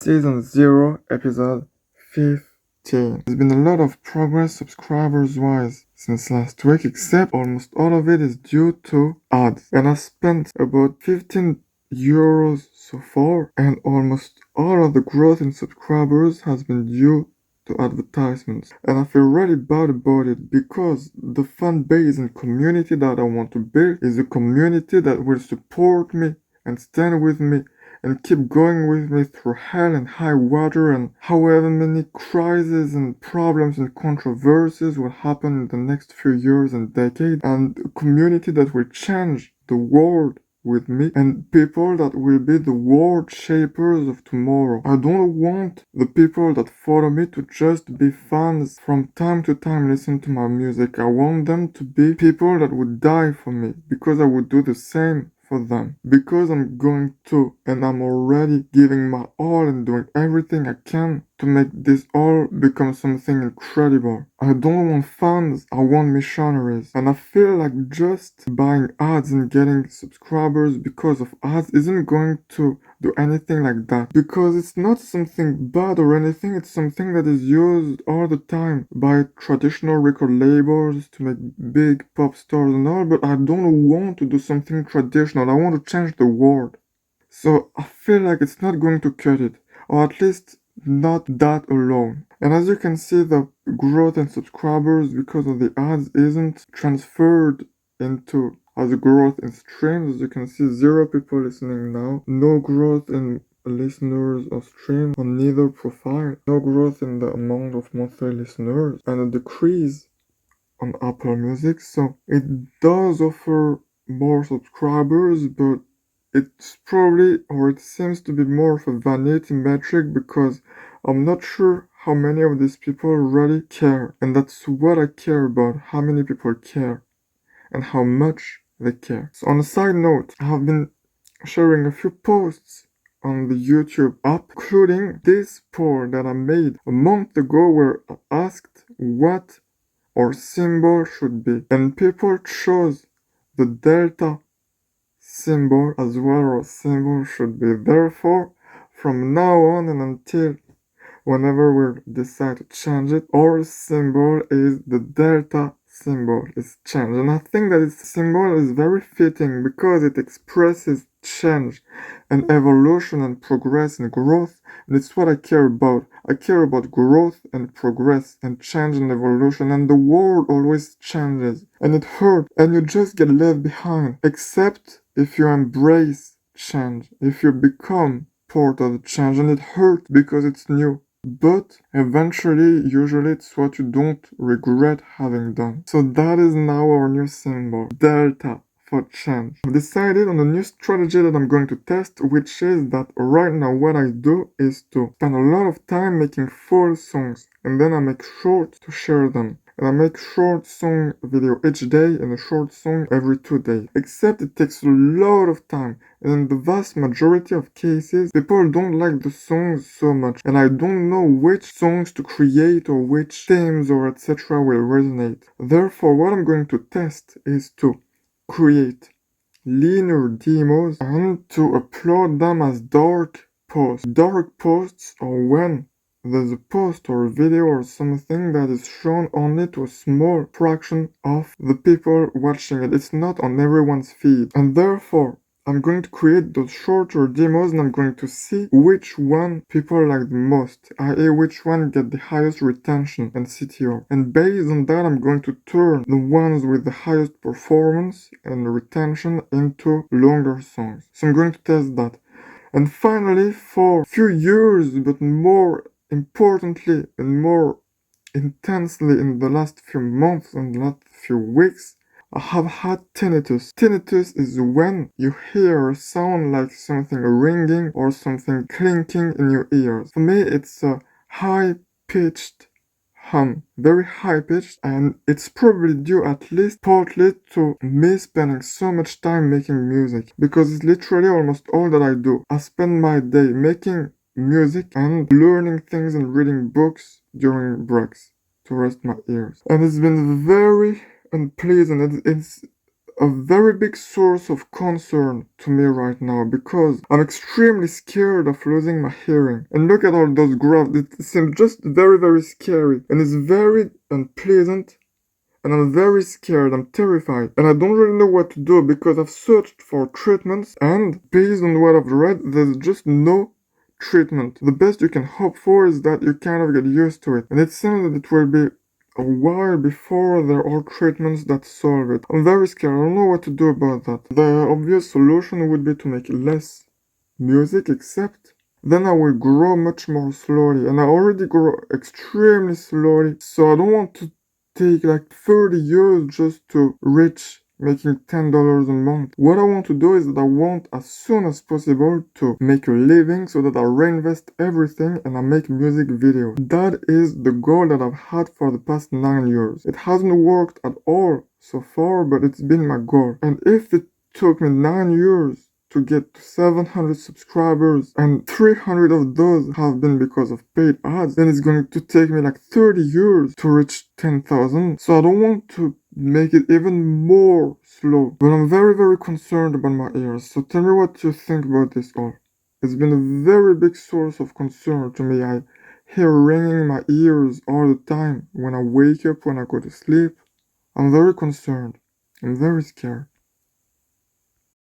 Season 0, Episode 15. There's been a lot of progress subscribers-wise since last week, except almost all of it is due to ads. And I spent about 15 euros so far, and almost all of the growth in subscribers has been due to advertisements. And I feel really bad about it because the fan base and community that I want to build is a community that will support me and stand with me and keep going with me through hell and high water and however many crises and problems and controversies will happen in the next few years and decades, and a community that will change the world with me and people that will be the world shapers of tomorrow. I don't want the people that follow me to just be fans from time to time listen to my music. I want them to be people that would die for me because I would do the same for them, because I'm going to, and I'm already giving my all and doing everything I can to make this all become something incredible. I don't want fans, I want missionaries. And I feel like just buying ads and getting subscribers because of ads isn't going to do anything like that, because it's not something bad or anything. It's something that is used all the time by traditional record labels to make big pop stars and all, but I don't want to do something traditional. I want to change the world. So I feel like it's not going to cut it, or at least not that alone. And as you can see, the growth in subscribers because of the ads isn't transferred into as growth in streams. As you can see, 0 people listening now, no growth in listeners or streams on neither profile, no growth in the amount of monthly listeners, and a decrease on Apple Music. So it does offer more subscribers, but it's probably, or it seems to be more of a vanity metric, because I'm not sure how many of these people really care. And that's what I care about, how many people care and how much they care. So on a side note, I have been sharing a few posts on the YouTube app, including this poll that I made a month ago where I asked what our symbol should be. And people chose the delta symbol as well. Our symbol should be. Therefore, from now on and until whenever we decide to change it, our symbol is the delta symbol is changed. And I think that this symbol is very fitting because it expresses change and evolution and progress and growth. And it's what I care about. I care about growth and progress and change and evolution, and the world always changes and it hurts and you just get left behind, except if you embrace change, if you become part of the change, and it hurts because it's new. But eventually, usually it's what you don't regret having done. So that is now our new symbol, delta, for change. I've decided on a new strategy that I'm going to test, which is that right now what I do is to spend a lot of time making full songs, and then I make short to share them. And I make short song video each day and a short song every 2 days. Except it takes a lot of time, and in the vast majority of cases, people don't like the songs so much, and I don't know which songs to create or which themes or etc. will resonate. Therefore, what I'm going to test is to create linear demos and to upload them as dark posts. Dark posts are when there's a post or a video or something that is shown only to a small fraction of the people watching it. It's not on everyone's feed. And therefore, I'm going to create those shorter demos and I'm going to see which one people like the most, i.e. which one get the highest retention and CTR. And based on that, I'm going to turn the ones with the highest performance and retention into longer songs. So I'm going to test that. And finally, for a few years, but more importantly and more intensely in the last few months and the last few weeks, I have had tinnitus. Tinnitus is when you hear a sound like something ringing or something clinking in your ears. For me, it's a high-pitched hum, very high-pitched, and it's probably due at least partly to me spending so much time making music, because it's literally almost all that I do. I spend my day making music and learning things and reading books during breaks to rest my ears. And it's been very unpleasant. It's a very big source of concern to me right now because I'm extremely scared of losing my hearing. And look at all those graphs, it seems just very, very scary, and it's very unpleasant. And I'm very scared, I'm terrified, and I don't really know what to do because I've searched for treatments, and based on what I've read, there's just no treatment. The best you can hope for is that you kind of get used to it, and it seems that it will be a while before there are treatments that solve it. I'm very scared, I don't know what to do about that. The obvious solution would be to make less music, except then I will grow much more slowly, and I already grow extremely slowly, so I don't want to take like 30 years just to reach making $10 a month. What I want to do is that I want as soon as possible to make a living so that I reinvest everything and I make music videos. That is the goal that I've had for the past 9 years. It hasn't worked at all so far, but it's been my goal. And if it took me 9 years to get to 700 subscribers and 300 of those have been because of paid ads, then it's going to take me like 30 years to reach 10,000. So I don't want to make it even more slow, but I'm very, very concerned about my ears. So tell me what you think about this all. It's been a very big source of concern to me. I hear ringing in my ears all the time when I wake up, when I go to sleep. I'm very concerned. I'm very scared.